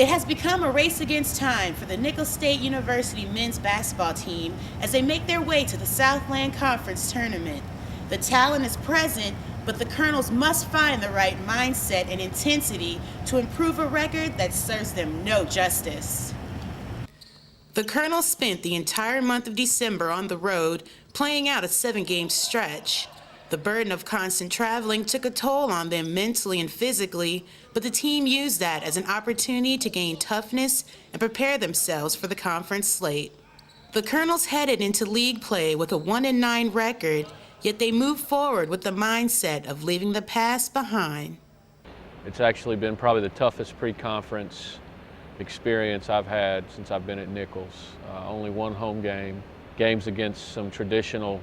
It has become a race against time for the Nicholls State University men's basketball team as they make their way to the Southland Conference tournament. The talent is present, but the Colonels must find the right mindset and intensity to improve a record that serves them no justice. The Colonels spent the entire month of December on the road, playing out a 7-game stretch. The burden of constant traveling took a toll on them mentally and physically, but the team used that as an opportunity to gain toughness and prepare themselves for the conference slate. The Colonels headed into league play with a 1-9 record, yet they moved forward with the mindset of leaving the past behind. It's actually been probably the toughest pre-conference experience I've had since I've been at Nicholls. Only one home game, games against some traditional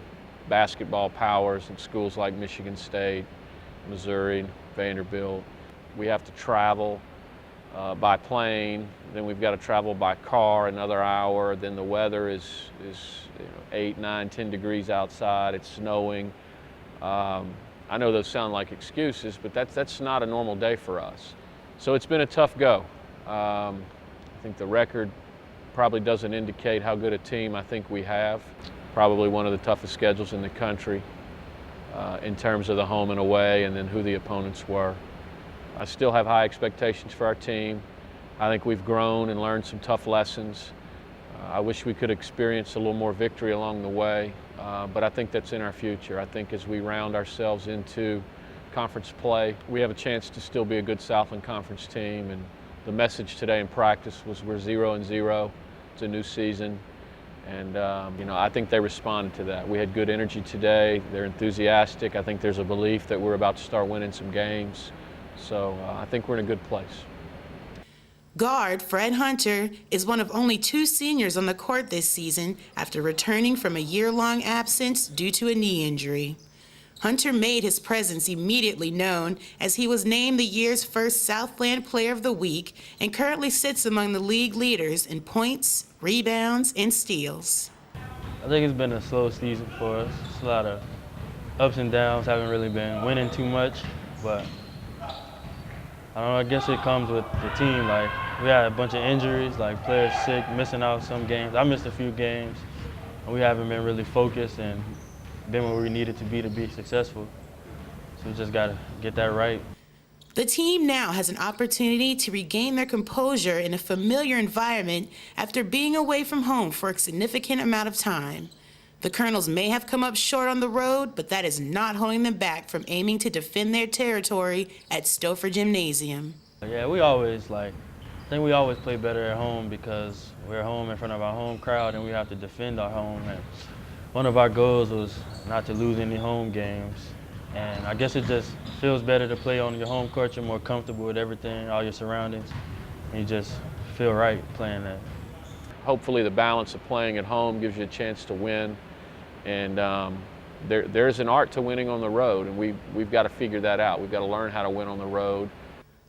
basketball powers in schools like Michigan State, Missouri, Vanderbilt. We have to travel by plane, then we've got to travel by car another hour, then the weather is 8, 9, 10 degrees outside, it's snowing. I know those sound like excuses, but that's not a normal day for us. So it's been a tough go. I think the record probably doesn't indicate how good a team I think we have. Probably one of the toughest schedules in the country in terms of the home and away and then who the opponents were. I still have high expectations for our team. I think we've grown and learned some tough lessons. I wish we could experience a little more victory along the way, but I think that's in our future. I think as we round ourselves into conference play, we have a chance to still be a good Southland Conference team. And the message today in practice was we're 0-0. It's a new season. And I think they responded to that. We had good energy today. They're enthusiastic. I think there's a belief that we're about to start winning some games. So I think we're in a good place. Guard Fred Hunter is one of only 2 seniors on the court this season after returning from a year-long absence due to a knee injury. Hunter made his presence immediately known as he was named the year's first Southland Player of the Week and currently sits among the league leaders in points, rebounds, and steals. I think it's been a slow season for us. It's a lot of ups and downs. Haven't really been winning too much, but I don't know, I guess it comes with the team. Like, we had a bunch of injuries, like players sick, missing out some games. I missed a few games, and we haven't been really focused and been where we needed to be successful. So we just got to get that right. The team now has an opportunity to regain their composure in a familiar environment after being away from home for a significant amount of time. The Colonels may have come up short on the road, but that is not holding them back from aiming to defend their territory at Stouffer Gymnasium. Yeah, I think we always play better at home because we're home in front of our home crowd and we have to defend our home. And one of our goals was not to lose any home games. And I guess it just feels better to play on your home court. You're more comfortable with everything, all your surroundings, and you just feel right playing that. Hopefully the balance of playing at home gives you a chance to win. And there's an art to winning on the road, and we've got to figure that out. We've got to learn how to win on the road.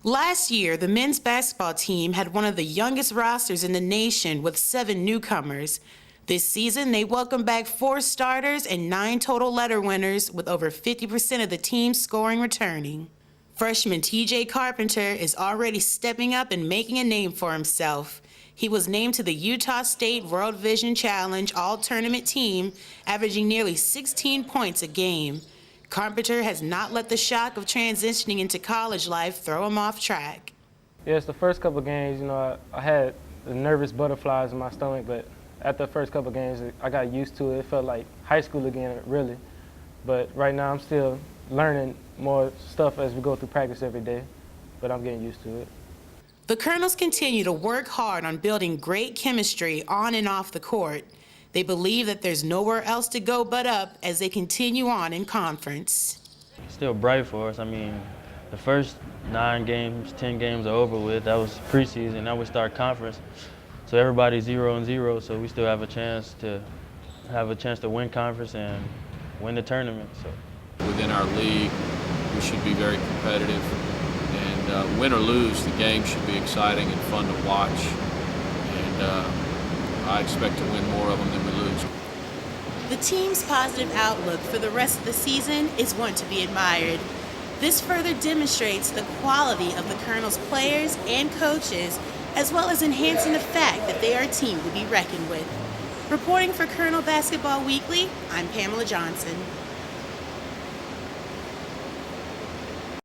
Last year, the men's basketball team had one of the youngest rosters in the nation with 7 newcomers. This season, they welcomed back 4 starters and 9 total letter winners, with over 50% of the team's scoring returning. Freshman TJ Carpenter is already stepping up and making a name for himself. He was named to the Utah State World Vision Challenge All-Tournament team, averaging nearly 16 points a game. Carpenter has not let the shock of transitioning into college life throw him off track. Yes, the first couple of games, I had the nervous butterflies in my stomach, but after the first couple of games, I got used to it. It felt like high school again, really. But right now, I'm still learning more stuff as we go through practice every day, but I'm getting used to it. The Colonels continue to work hard on building great chemistry on and off the court. They believe that there's nowhere else to go but up as they continue on in conference. It's still bright for us. I mean, the first 9 games, 10 games are over with. That was preseason. Now we start conference. So everybody's 0-0, so we still have a chance to win conference and win the tournament. So Within our league, we should be very competitive. And win or lose, the game should be exciting and fun to watch. And I expect to win more of them than we lose. The team's positive outlook for the rest of the season is one to be admired. This further demonstrates the quality of the Colonels' players and coaches as well as enhancing the fact that they are a team to be reckoned with. Reporting for Colonel Basketball Weekly, I'm Pamela Johnson.